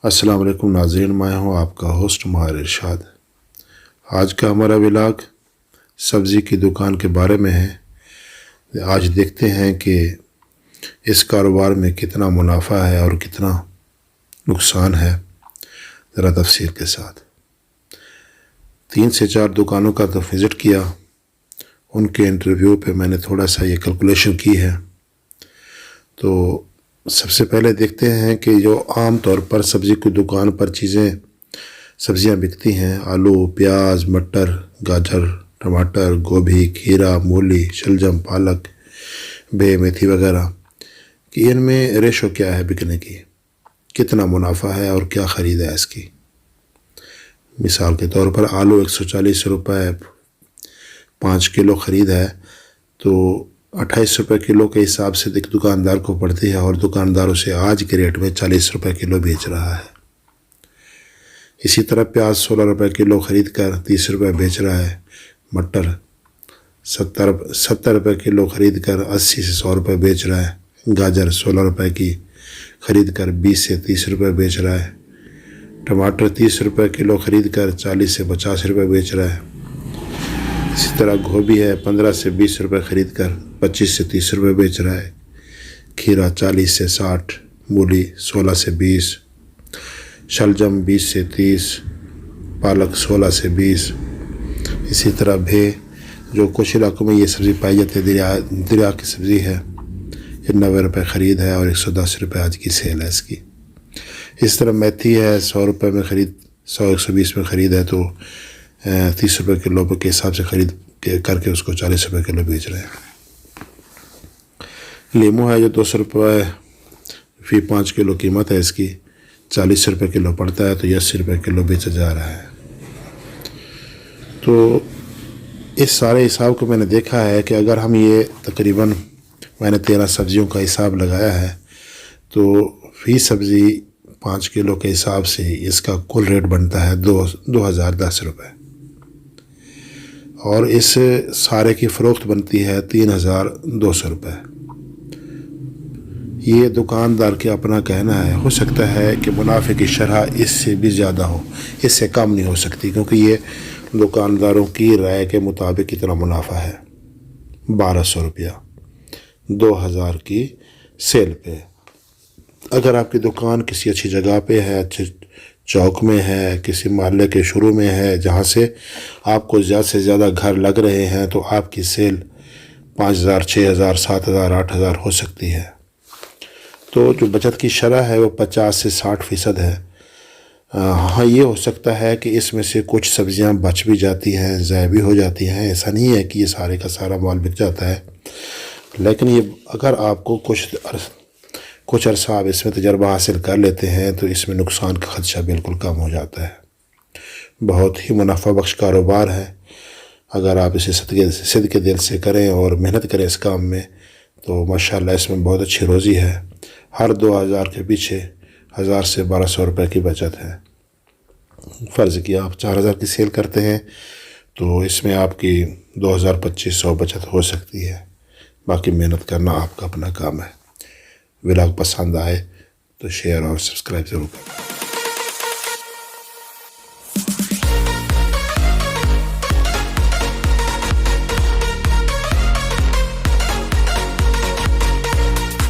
السلام علیکم ناظرین، میں ہوں آپ کا ہوسٹ ماہر ارشاد۔ آج کا ہمارا ولاگ سبزی کی دکان کے بارے میں ہے۔ آج دیکھتے ہیں کہ اس کاروبار میں کتنا منافع ہے اور کتنا نقصان ہے، ذرا تفصیل کے ساتھ۔ 3 سے 4 دکانوں کا تو وزٹ کیا، ان کے انٹرویو پہ میں نے تھوڑا سا یہ کیلکولیشن کی ہے۔ تو سب سے پہلے دیکھتے ہیں کہ جو عام طور پر سبزی کی دکان پر سبزیاں بکتی ہیں، آلو، پیاز، مٹر، گاجر، ٹماٹر، گوبھی، کھیرا، مولی، شلجم، پالک، میتھی وغیرہ، کہ ان میں ریشو کیا ہے بکنے کی، کتنا منافع ہے اور کیا خرید ہے اس کی۔ مثال کے طور پر آلو 140 روپے 5 کلو خرید ہے، تو 28 روپے کلو کے حساب سے دکاندار کو پڑتی ہے، اور دکاندار اسے آج کے ریٹ میں 40 روپے کلو بیچ رہا ہے۔ اسی طرح پیاز 16 روپے کلو خرید کر 30 روپے بیچ رہا ہے، مٹر 70 روپے کلو خرید کر 80 سے 100 روپے بیچ رہا ہے، گاجر 16 روپے کی خرید کر 20 سے 30 روپے بیچ رہا ہے، ٹماٹر 30 روپے کلو خرید کر 40 سے 50 روپے بیچ رہا ہے۔ اسی طرح گوبھی ہے 15 سے 20 روپے خرید کر 25 سے 30 روپے بیچ رہا ہے، کھیرا 40 سے 60، مولی 16 سے 20، شلجم 20 سے 30، پالک 16 سے 20۔ اسی طرح جو کچھ علاقوں میں یہ سبزی پائی جاتی ہے، دریا کی سبزی ہے، یہ 90 روپے خرید ہے اور 110 روپے آج کی سیل ہے اس کی۔ اس طرح میتھی ہے 100 روپے میں خرید، 120 میں خرید ہے، تو 30 روپے کلو کے حساب سے خرید کر کے اس کو 40 روپے کلو بیچ رہے ہیں۔ لیمو ہے جو 200 روپے فی 5 کلو قیمت ہے اس کی، 40 روپے کلو پڑتا ہے، تو 80 روپے کلو بیچا جا رہا ہے۔ تو اس سارے حساب کو میں نے دیکھا ہے کہ اگر ہم یہ تقریباً میں نے 13 سبزیوں کا حساب لگایا ہے، تو فی سبزی 5 کلو کے حساب سے اس کا کل ریٹ بنتا ہے 2010 روپے، اور اس سارے کی فروخت بنتی ہے 3200 روپے۔ یہ دکاندار کے اپنا کہنا ہے، ہو سکتا ہے کہ منافع کی شرح اس سے بھی زیادہ ہو، اس سے کم نہیں ہو سکتی، کیونکہ یہ دکانداروں کی رائے کے مطابق اتنا منافع ہے۔ 1200 روپیہ 2000 کی سیل پہ۔ اگر آپ کی دکان کسی اچھی جگہ پہ ہے، اچھے چوک میں ہے، کسی محلے کے شروع میں ہے، جہاں سے آپ کو زیادہ سے زیادہ گھر لگ رہے ہیں، تو آپ کی سیل 5000، 6000، 7000، 8000 ہو سکتی ہے۔ تو جو بچت کی شرح ہے وہ 50 سے 60% ہے۔ ہاں، یہ ہو سکتا ہے کہ اس میں سے کچھ سبزیاں بچ بھی جاتی ہیں، ضائع بھی ہو جاتی ہیں، ایسا نہیں ہے کہ یہ سارے کا سارا مال بک جاتا ہے، لیکن یہ اگر آپ کو کچھ عرصہ آپ اس میں تجربہ حاصل کر لیتے ہیں، تو اس میں نقصان کا خدشہ بالکل کم ہو جاتا ہے۔ بہت ہی منافع بخش کاروبار ہے، اگر آپ اسے صدقے دل سے کریں اور محنت کریں اس کام میں، تو ماشاءاللہ اس میں بہت اچھی روزی ہے۔ ہر 2000 کے پیچھے 1000 سے 1200 روپے کی بچت ہے۔ فرض کیا آپ 4000 کی سیل کرتے ہیں، تو اس میں آپ کی 2200 بچت ہو سکتی ہے۔ باقی محنت کرنا آپ کا اپنا کام ہے۔ ولاگ پسند آئے تو شیئر اور سبسکرائب ضرور کریں۔